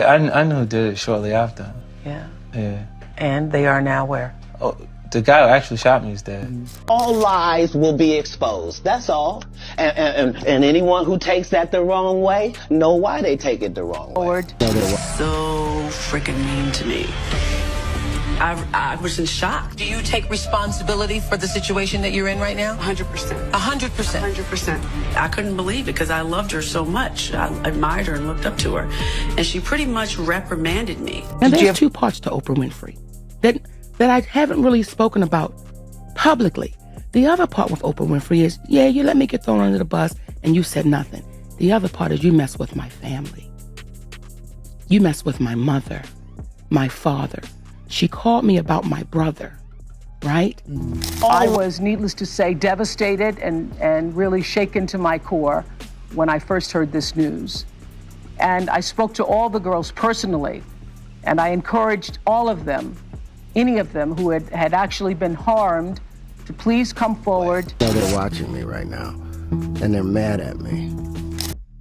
I knew who did it shortly after. Yeah. Yeah. And they are now where? Oh, the guy who actually shot me is dead. All lies will be exposed. That's all. And anyone who takes that the wrong way, know why they take it the wrong way. So freaking mean to me. I was in shock. Do you take responsibility for the situation that you're in right now? 100%. 100%. 100%. I couldn't believe it because I loved her so much. I admired her and looked up to her. And she pretty much reprimanded me. And there's two parts to Oprah Winfrey that I haven't really spoken about publicly. The other part with Oprah Winfrey is, yeah, you let me get thrown under the bus and you said nothing. The other part is you mess with my family. You mess with my mother, my father. She called me about my brother, right? I was, needless to say, devastated and really shaken to my core when I first heard this news. And I spoke to all the girls personally, and I encouraged all of them, any of them who had actually been harmed, to please come forward. They're watching me right now, and they're mad at me.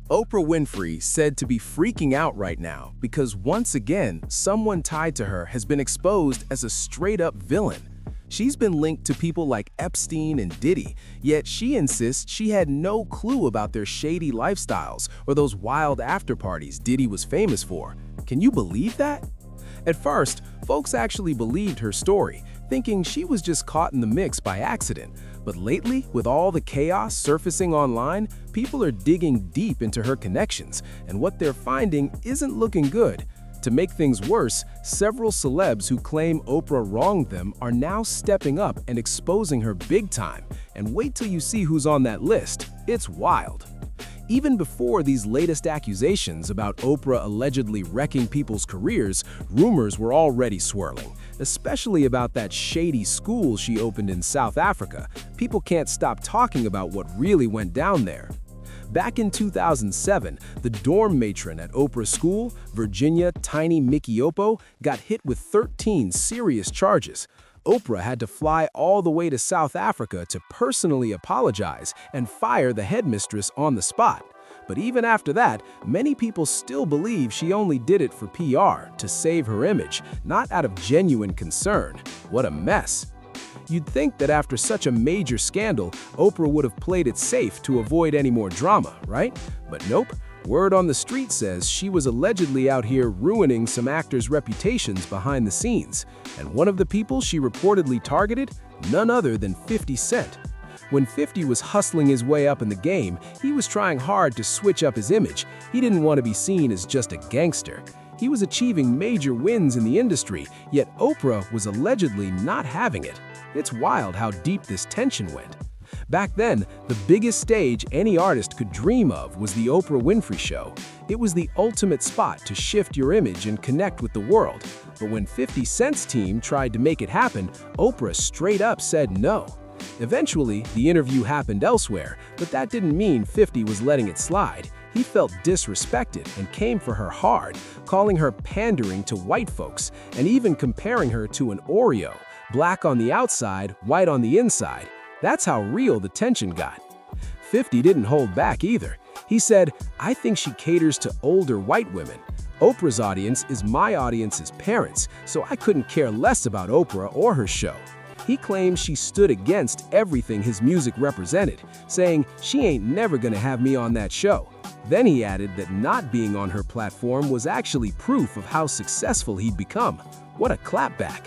Oprah Winfrey said to be freaking out right now because once again, someone tied to her has been exposed as a straight-up villain. She's been linked to people like Epstein and Diddy, yet she insists she had no clue about their shady lifestyles or those wild after-parties Diddy was famous for. Can you believe that? At first, folks actually believed her story, thinking she was just caught in the mix by accident. But lately, with all the chaos surfacing online, people are digging deep into her connections, and what they're finding isn't looking good. To make things worse, several celebs who claim Oprah wronged them are now stepping up and exposing her big time. And wait till you see who's on that list. It's wild. Even before these latest accusations about Oprah allegedly wrecking people's careers, rumors were already swirling, especially about that shady school she opened in South Africa. People can't stop talking about what really went down there. Back in 2007, the dorm matron at Oprah's school, Virginia Tiny Mikiopo, got hit with 13 serious charges. Oprah had to fly all the way to South Africa to personally apologize and fire the headmistress on the spot. But even after that, many people still believe she only did it for PR, to save her image, not out of genuine concern. What a mess. You'd think that after such a major scandal, Oprah would have played it safe to avoid any more drama, right? But nope. Word on the street says she was allegedly out here ruining some actors' reputations behind the scenes. And one of the people she reportedly targeted? None other than 50 Cent. When 50 was hustling his way up in the game, he was trying hard to switch up his image. He didn't want to be seen as just a gangster. He was achieving major wins in the industry, yet Oprah was allegedly not having it. It's wild how deep this tension went. Back then, the biggest stage any artist could dream of was the Oprah Winfrey Show. It was the ultimate spot to shift your image and connect with the world. But when 50 Cent's team tried to make it happen, Oprah straight up said no. Eventually, the interview happened elsewhere, but that didn't mean 50 was letting it slide. He felt disrespected and came for her hard, calling her pandering to white folks and even comparing her to an Oreo, black on the outside, white on the inside. That's how real the tension got. 50 didn't hold back either. He said, "I think she caters to older white women. Oprah's audience is my audience's parents, so I couldn't care less about Oprah or her show." He claims she stood against everything his music represented, saying, "She ain't never gonna have me on that show." Then he added that not being on her platform was actually proof of how successful he'd become. What a clapback.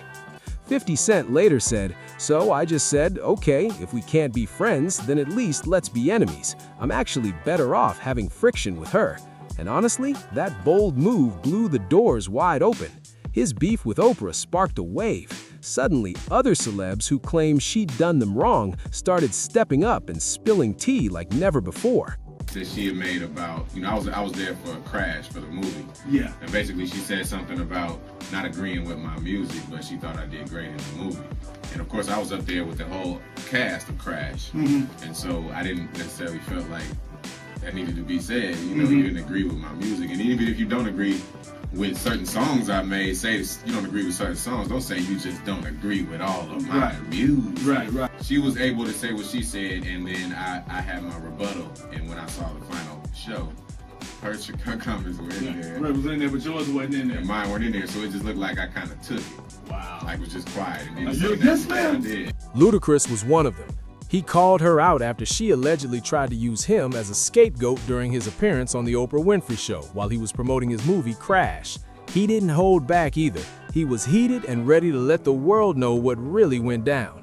50 Cent later said, "So I just said, okay, if we can't be friends, then at least let's be enemies. I'm actually better off having friction with her." And honestly, that bold move blew the doors wide open. His beef with Oprah sparked a wave. Suddenly, other celebs who claimed she'd done them wrong started stepping up and spilling tea like never before. That she had made about, I was there for a Crash for the movie. Yeah. And basically she said something about not agreeing with my music, but she thought I did great in the movie. And of course I was up there with the whole cast of Crash. And so I didn't necessarily feel like that needed to be said. You didn't agree with my music. And even if you don't agree with certain songs I made, say you don't agree with certain songs, don't say you just don't agree with all of my music. Right. She was able to say what she said, and then I had my rebuttal, and when I saw the final show, her comments were in there. Right, was in there, but yours wasn't in there. And mine weren't in there, so it just looked like I kind of took it. Wow. Like, it was just quiet. And Are didn't you say a guest nothing. man? I did. Ludacris was one of them. He called her out after she allegedly tried to use him as a scapegoat during his appearance on the Oprah Winfrey Show while he was promoting his movie Crash. He didn't hold back either. He was heated and ready to let the world know what really went down.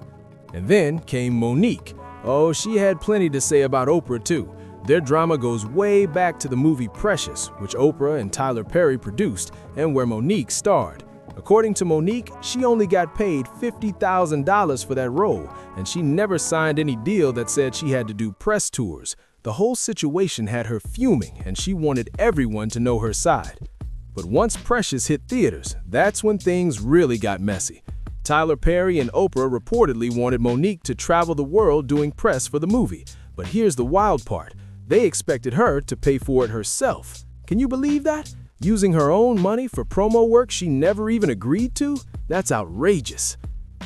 And then came Monique. Oh, she had plenty to say about Oprah too. Their drama goes way back to the movie Precious, which Oprah and Tyler Perry produced and where Monique starred. According to Monique, she only got paid $50,000 for that role, and she never signed any deal that said she had to do press tours. The whole situation had her fuming, and she wanted everyone to know her side. But once Precious hit theaters, that's when things really got messy. Tyler Perry and Oprah reportedly wanted Monique to travel the world doing press for the movie. But here's the wild part. They expected her to pay for it herself. Can you believe that? Using her own money for promo work she never even agreed to? That's outrageous.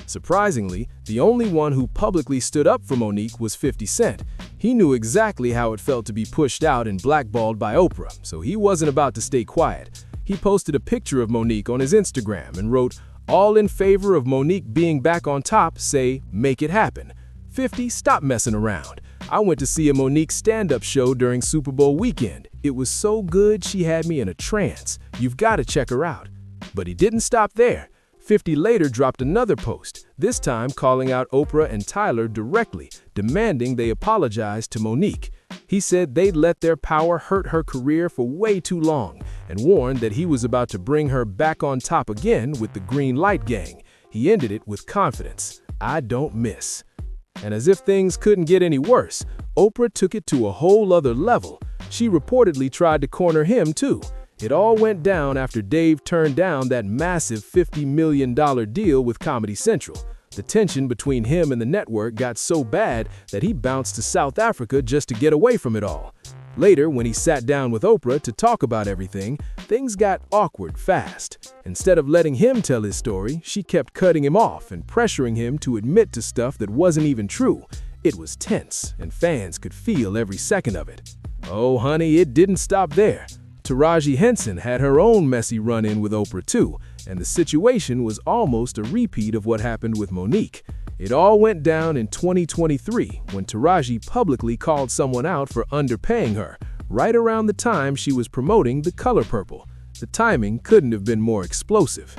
Surprisingly, the only one who publicly stood up for Monique was 50 Cent. He knew exactly how it felt to be pushed out and blackballed by Oprah, so he wasn't about to stay quiet. He posted a picture of Monique on his Instagram and wrote, "All in favor of Monique being back on top, say, make it happen. 50, stop messing around. I went to see a Monique stand-up show during Super Bowl weekend. It was so good she had me in a trance. You've got to check her out." But he didn't stop there. 50 later dropped another post, this time calling out Oprah and Tyler directly, demanding they apologize to Monique. He said they'd let their power hurt her career for way too long and warned that he was about to bring her back on top again with the Green Light Gang. He ended it with confidence, "I don't miss." And as if things couldn't get any worse, Oprah took it to a whole other level. She reportedly tried to corner him too. It all went down after Dave turned down that massive $50 million deal with Comedy Central. The tension between him and the network got so bad that he bounced to South Africa just to get away from it all. Later, when he sat down with Oprah to talk about everything, things got awkward fast. Instead of letting him tell his story, she kept cutting him off and pressuring him to admit to stuff that wasn't even true. It was tense, and fans could feel every second of it. Oh, honey, it didn't stop there. Taraji Henson had her own messy run-in with Oprah too, and the situation was almost a repeat of what happened with Monique. It all went down in 2023 when Taraji publicly called someone out for underpaying her, right around the time she was promoting The Color Purple. The timing couldn't have been more explosive.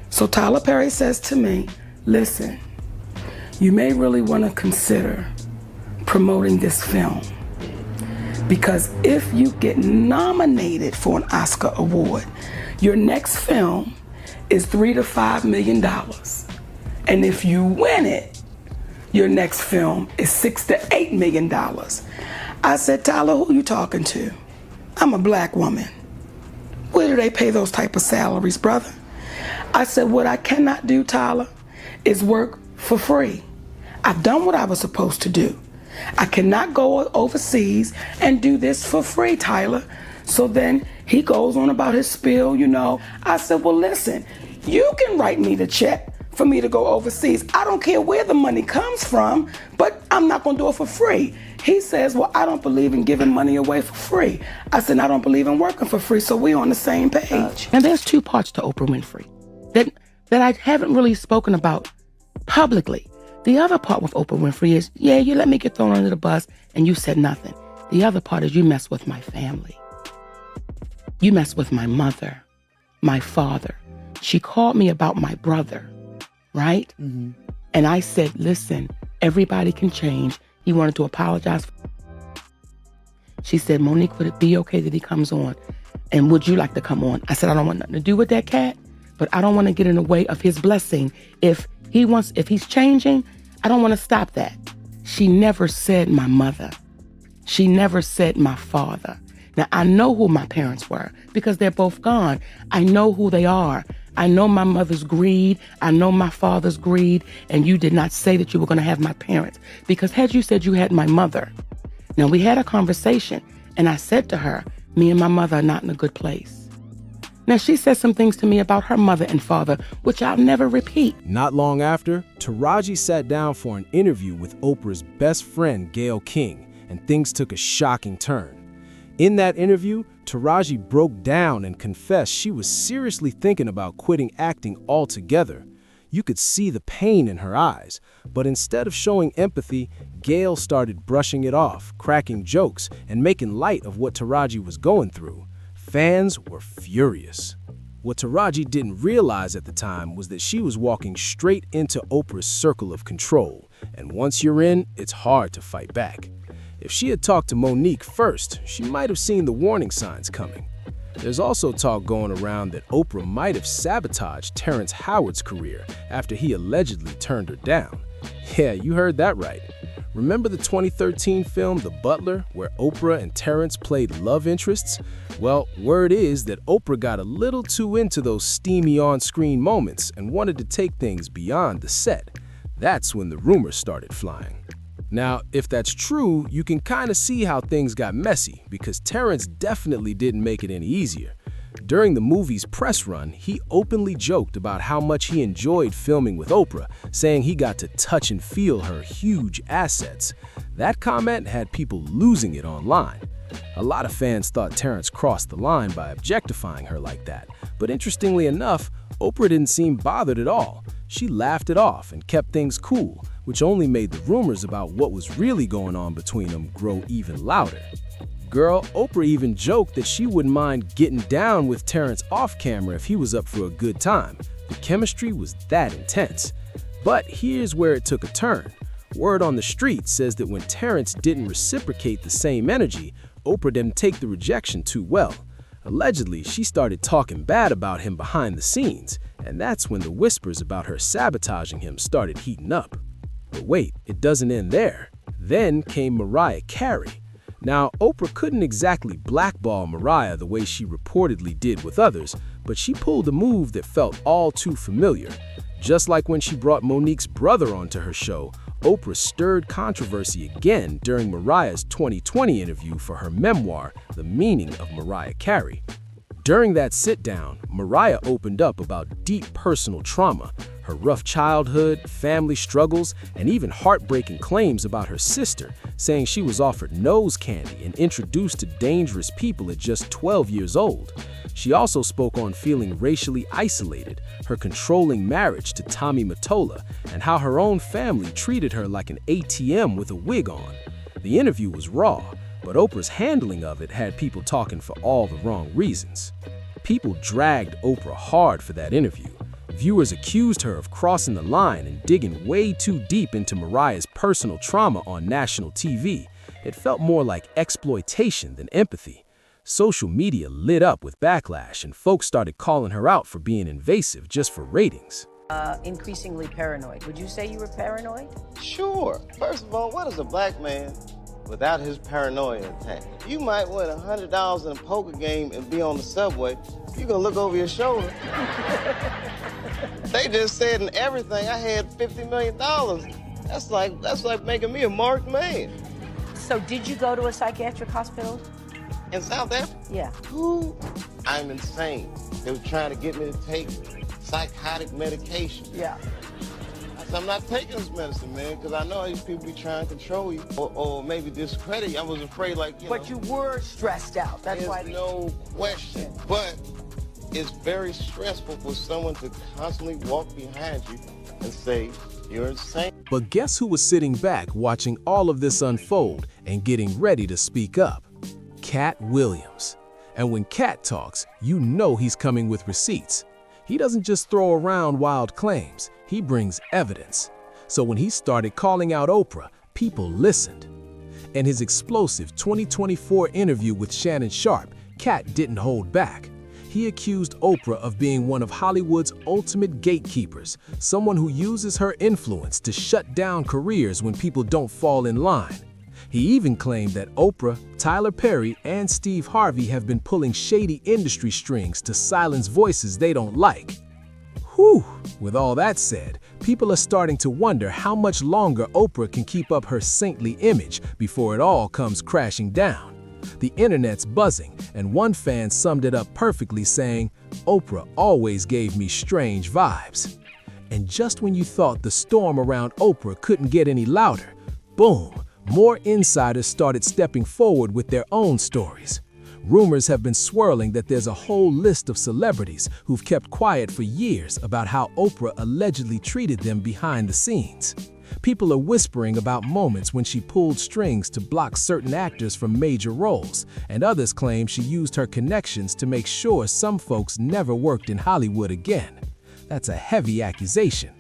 So Tyler Perry says to me, "Listen, you may really want to consider promoting this film. Because if you get nominated for an Oscar award, your next film is $3 to $5 million. And if you win it, your next film is $6 to $8 million." I said, "Tyler, who you talking to? I'm a black woman. Where do they pay those type of salaries, brother?" I said, "What I cannot do, Tyler, is work for free. I've done what I was supposed to do. I cannot go overseas and do this for free, Tyler." So then he goes on about his spiel, you know. I said, "Well, listen, you can write me the check for me to go overseas. I don't care where the money comes from, but I'm not gonna do it for free." He says, "Well, I don't believe in giving money away for free." I said, "I don't believe in working for free," so we're on the same page. Now there's two parts to Oprah Winfrey that I haven't really spoken about publicly. The other part with Oprah Winfrey is, yeah, you let me get thrown under the bus and you said nothing. The other part is you mess with my family. You mess with my mother, my father. She called me about my brother, right? Mm-hmm. And I said, "Listen, everybody can change." He wanted to apologize. She said, "Monique, would it be okay that he comes on? And would you like to come on?" I said, "I don't want nothing to do with that cat, but I don't want to get in the way of his blessing. If he's changing, I don't want to stop that." She never said my mother. She never said my father. Now, I know who my parents were because they're both gone. I know who they are. I know my mother's greed. I know my father's greed. And you did not say that you were going to have my parents. Because had you said you had my mother, now we had a conversation and I said to her, me and my mother are not in a good place. Now, she said some things to me about her mother and father, which I'll never repeat. Not long after, Taraji sat down for an interview with Oprah's best friend, Gayle King, and things took a shocking turn. In that interview, Taraji broke down and confessed she was seriously thinking about quitting acting altogether. You could see the pain in her eyes, but instead of showing empathy, Gayle started brushing it off, cracking jokes, and making light of what Taraji was going through. Fans were furious. What Taraji didn't realize at the time was that she was walking straight into Oprah's circle of control, and once you're in, it's hard to fight back. If she had talked to Monique first, she might have seen the warning signs coming. There's also talk going around that Oprah might have sabotaged Terrence Howard's career after he allegedly turned her down. Yeah, you heard that right. Remember the 2013 film The Butler, where Oprah and Terrence played love interests? Well, word is that Oprah got a little too into those steamy on-screen moments and wanted to take things beyond the set. That's when the rumors started flying. Now, if that's true, you can kind of see how things got messy, because Terrence definitely didn't make it any easier. During the movie's press run, he openly joked about how much he enjoyed filming with Oprah, saying he got to touch and feel her huge assets. That comment had people losing it online. A lot of fans thought Terrence crossed the line by objectifying her like that, but interestingly enough, Oprah didn't seem bothered at all. She laughed it off and kept things cool, which only made the rumors about what was really going on between them grow even louder. Girl, Oprah even joked that she wouldn't mind getting down with Terrence off camera if he was up for a good time. The chemistry was that intense. But here's where it took a turn. Word on the street says that when Terrence didn't reciprocate the same energy, Oprah didn't take the rejection too well. Allegedly, she started talking bad about him behind the scenes, and that's when the whispers about her sabotaging him started heating up. But wait, it doesn't end there. Then came Mariah Carey. Now, Oprah couldn't exactly blackball Mariah the way she reportedly did with others, but she pulled a move that felt all too familiar. Just like when she brought Monique's brother onto her show, Oprah stirred controversy again during Mariah's 2020 interview for her memoir, The Meaning of Mariah Carey. During that sit-down, Mariah opened up about deep personal trauma, her rough childhood, family struggles, and even heartbreaking claims about her sister, saying she was offered nose candy and introduced to dangerous people at just 12 years old. She also spoke on feeling racially isolated, her controlling marriage to Tommy Mottola, and how her own family treated her like an ATM with a wig on. The interview was raw, but Oprah's handling of it had people talking for all the wrong reasons. People dragged Oprah hard for that interview. Viewers accused her of crossing the line and digging way too deep into Mariah's personal trauma on national TV. It felt more like exploitation than empathy. Social media lit up with backlash, and folks started calling her out for being invasive just for ratings. Increasingly paranoid. Would you say you were paranoid? Sure. First of all, what is a black man without his paranoia intact? You might win $100 in a poker game and be on the subway. You're gonna look over your shoulder. They just said in everything I had $50 million. That's like making me a marked man. So did you go to a psychiatric hospital? In South Africa? Yeah. Who? I'm insane. They were trying to get me to take psychotic medication. Yeah. I said, I'm not taking this medicine, man, because I know these people be trying to control you or maybe discredit you. I was afraid, like, you know. But you were stressed out. That's There's why. no question. But it's very stressful for someone to constantly walk behind you and say, you're insane. But guess who was sitting back watching all of this unfold and getting ready to speak up? Cat Williams. And when Cat talks, you know he's coming with receipts. He doesn't just throw around wild claims, he brings evidence. So when he started calling out Oprah, people listened. In his explosive 2024 interview with Shannon Sharpe, Cat didn't hold back. He accused Oprah of being one of Hollywood's ultimate gatekeepers, someone who uses her influence to shut down careers when people don't fall in line. He even claimed that Oprah, Tyler Perry, and Steve Harvey have been pulling shady industry strings to silence voices they don't like. Whew! With all that said, people are starting to wonder how much longer Oprah can keep up her saintly image before it all comes crashing down. The internet's buzzing, and one fan summed it up perfectly saying, "Oprah always gave me strange vibes." And just when you thought the storm around Oprah couldn't get any louder, boom! More insiders started stepping forward with their own stories. Rumors have been swirling that there's a whole list of celebrities who've kept quiet for years about how Oprah allegedly treated them behind the scenes. People are whispering about moments when she pulled strings to block certain actors from major roles, and others claim she used her connections to make sure some folks never worked in Hollywood again. That's a heavy accusation.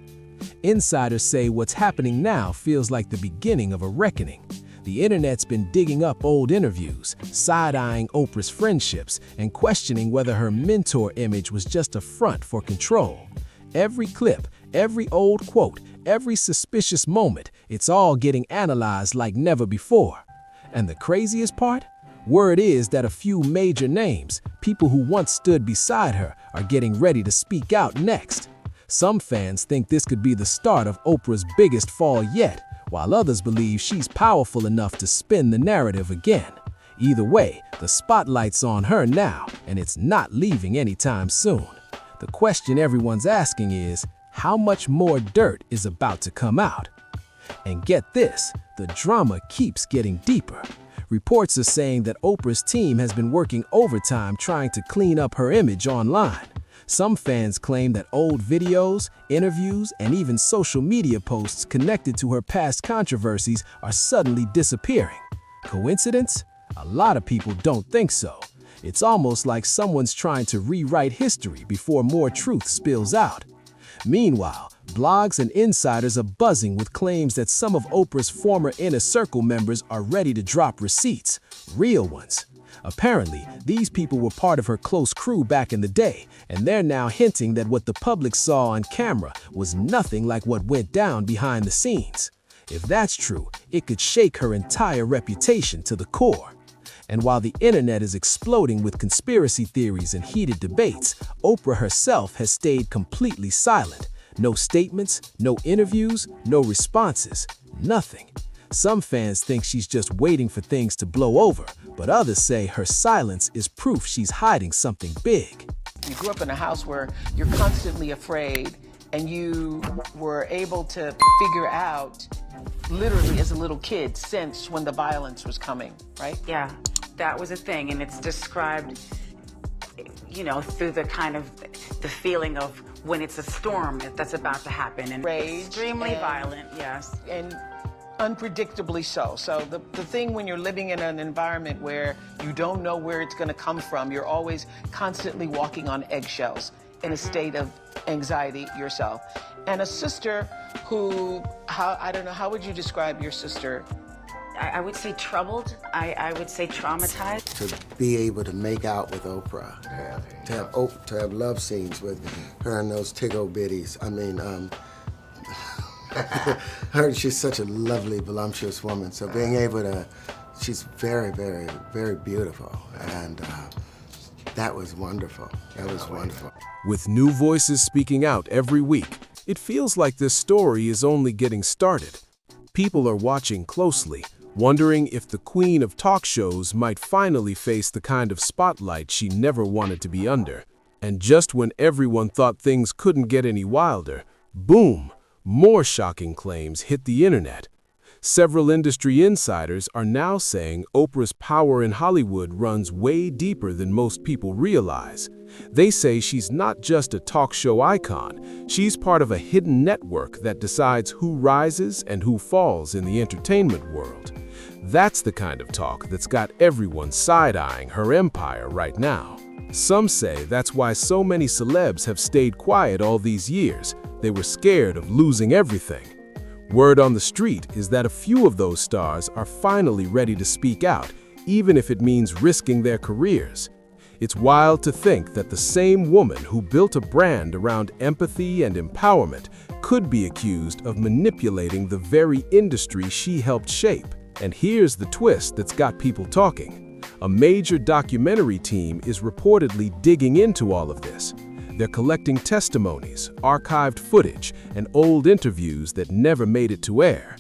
Insiders say what's happening now feels like the beginning of a reckoning. The internet's been digging up old interviews, side-eyeing Oprah's friendships, and questioning whether her mentor image was just a front for control. Every clip, every old quote, every suspicious moment, it's all getting analyzed like never before. And the craziest part? Word is that a few major names, people who once stood beside her, are getting ready to speak out next. Some fans think this could be the start of Oprah's biggest fall yet, while others believe she's powerful enough to spin the narrative again. Either way, the spotlight's on her now, and it's not leaving anytime soon. The question everyone's asking is, how much more dirt is about to come out? And get this, the drama keeps getting deeper. Reports are saying that Oprah's team has been working overtime trying to clean up her image online. Some fans claim that old videos, interviews, and even social media posts connected to her past controversies are suddenly disappearing. Coincidence? A lot of people don't think so. It's almost like someone's trying to rewrite history before more truth spills out. Meanwhile, blogs and insiders are buzzing with claims that some of Oprah's former inner circle members are ready to drop receipts, real ones. Apparently, these people were part of her close crew back in the day, and they're now hinting that what the public saw on camera was nothing like what went down behind the scenes. If that's true, it could shake her entire reputation to the core. And while the internet is exploding with conspiracy theories and heated debates, Oprah herself has stayed completely silent. No statements, no interviews, no responses, nothing. Some fans think she's just waiting for things to blow over, but others say her silence is proof she's hiding something big. You grew up in a house where you're constantly afraid, and you were able to figure out, literally as a little kid, since when the violence was coming, right? Yeah, that was a thing, and it's described, you know, through the kind of the feeling of when it's a storm that's about to happen, and rage, extremely violent, yes. And unpredictably so. So the thing when you're living in an environment where you don't know where it's going to come from, you're always constantly walking on eggshells in a state of anxiety yourself. And a sister who, I don't know, how would you describe your sister? I would say troubled. I would say traumatized. To be able to make out with Oprah, to have love scenes with her and those tiggle bitties. I mean, she's such a lovely, voluptuous woman. So being able to, she's very, very, very beautiful. And that was wonderful. That was wonderful. With new voices speaking out every week, it feels like this story is only getting started. People are watching closely, wondering if the queen of talk shows might finally face the kind of spotlight she never wanted to be under. And just when everyone thought things couldn't get any wilder, boom! More shocking claims hit the internet. Several industry insiders are now saying Oprah's power in Hollywood runs way deeper than most people realize. They say she's not just a talk show icon, she's part of a hidden network that decides who rises and who falls in the entertainment world. That's the kind of talk that's got everyone side-eyeing her empire right now. Some say that's why so many celebs have stayed quiet all these years. They were scared of losing everything. Word on the street is that a few of those stars are finally ready to speak out, even if it means risking their careers. It's wild to think that the same woman who built a brand around empathy and empowerment could be accused of manipulating the very industry she helped shape. And here's the twist that's got people talking. A major documentary team is reportedly digging into all of this. They're collecting testimonies, archived footage, and old interviews that never made it to air.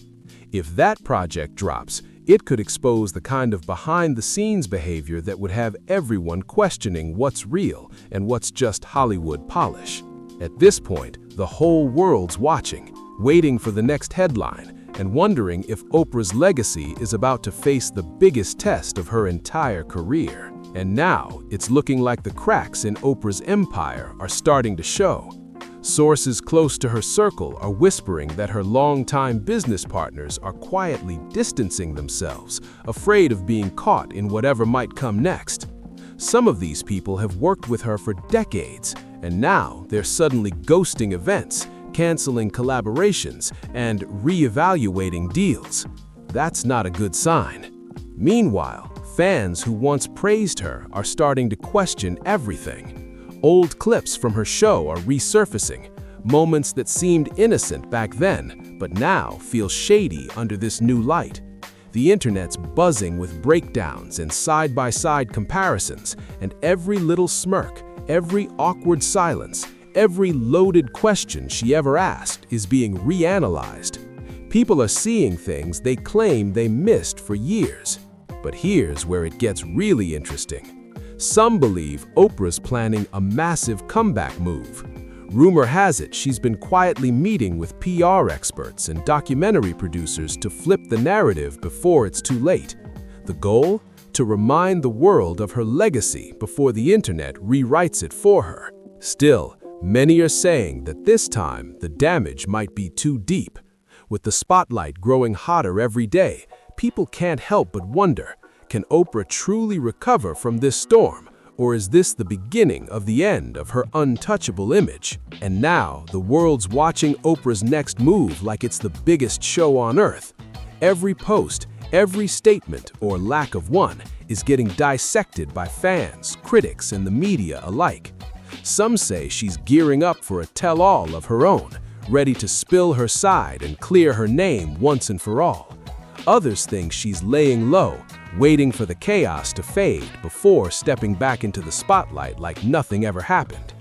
If that project drops, it could expose the kind of behind-the-scenes behavior that would have everyone questioning what's real and what's just Hollywood polish. At this point, the whole world's watching, waiting for the next headline, and wondering if Oprah's legacy is about to face the biggest test of her entire career. And now, it's looking like the cracks in Oprah's empire are starting to show. Sources close to her circle are whispering that her longtime business partners are quietly distancing themselves, afraid of being caught in whatever might come next. Some of these people have worked with her for decades, and now they're suddenly ghosting events, canceling collaborations, and reevaluating deals. That's not a good sign. Meanwhile, fans who once praised her are starting to question everything. Old clips from her show are resurfacing, moments that seemed innocent back then, but now feel shady under this new light. The internet's buzzing with breakdowns and side-by-side comparisons, and every little smirk, every awkward silence, every loaded question she ever asked is being reanalyzed. People are seeing things they claim they missed for years. But here's where it gets really interesting. Some believe Oprah's planning a massive comeback move. Rumor has it she's been quietly meeting with PR experts and documentary producers to flip the narrative before it's too late. The goal? To remind the world of her legacy before the internet rewrites it for her. Still, many are saying that this time the damage might be too deep. With the spotlight growing hotter every day, people can't help but wonder, can Oprah truly recover from this storm, or is this the beginning of the end of her untouchable image? And now, the world's watching Oprah's next move like it's the biggest show on earth. Every post, every statement, or lack of one, is getting dissected by fans, critics, and the media alike. Some say she's gearing up for a tell-all of her own, ready to spill her side and clear her name once and for all. Others think she's laying low, waiting for the chaos to fade before stepping back into the spotlight like nothing ever happened.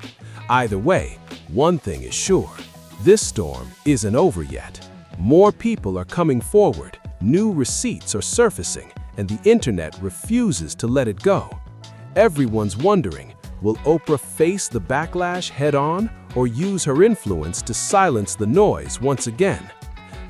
Either way, one thing is sure, this storm isn't over yet. More people are coming forward, new receipts are surfacing, and the internet refuses to let it go. Everyone's wondering, will Oprah face the backlash head-on or use her influence to silence the noise once again?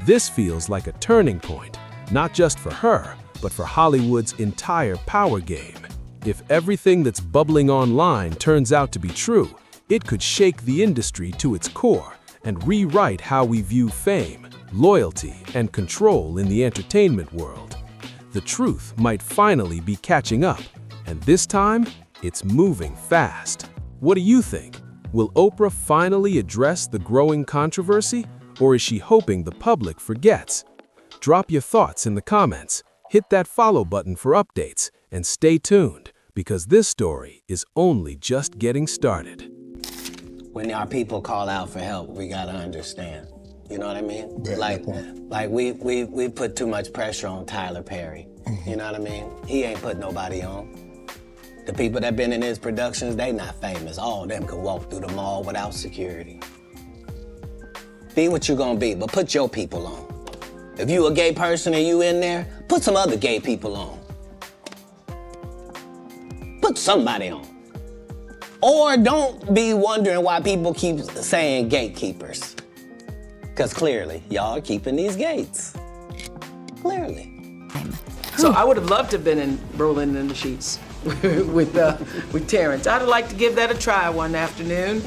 This feels like a turning point, not just for her, but for Hollywood's entire power game. If everything that's bubbling online turns out to be true, it could shake the industry to its core and rewrite how we view fame, loyalty, and control in the entertainment world. The truth might finally be catching up, and this time, it's moving fast. What do you think? Will Oprah finally address the growing controversy, or is she hoping the public forgets? Drop your thoughts in the comments. Hit that follow button for updates, and stay tuned, because this story is only just getting started. When our people call out for help, we gotta understand. You know what I mean? Yeah, like we put too much pressure on Tyler Perry. You know what I mean? He ain't put nobody on. The people that been in his productions, they not famous. All of them could walk through the mall without security. Be what you gonna be, but put your people on. If you a gay person and you in there, put some other gay people on. Put somebody on. Or don't be wondering why people keep saying gatekeepers. Because clearly, y'all are keeping these gates. Clearly. So I would have loved to have been in Rolling in the Sheets with Terrence. I'd have liked to give that a try one afternoon.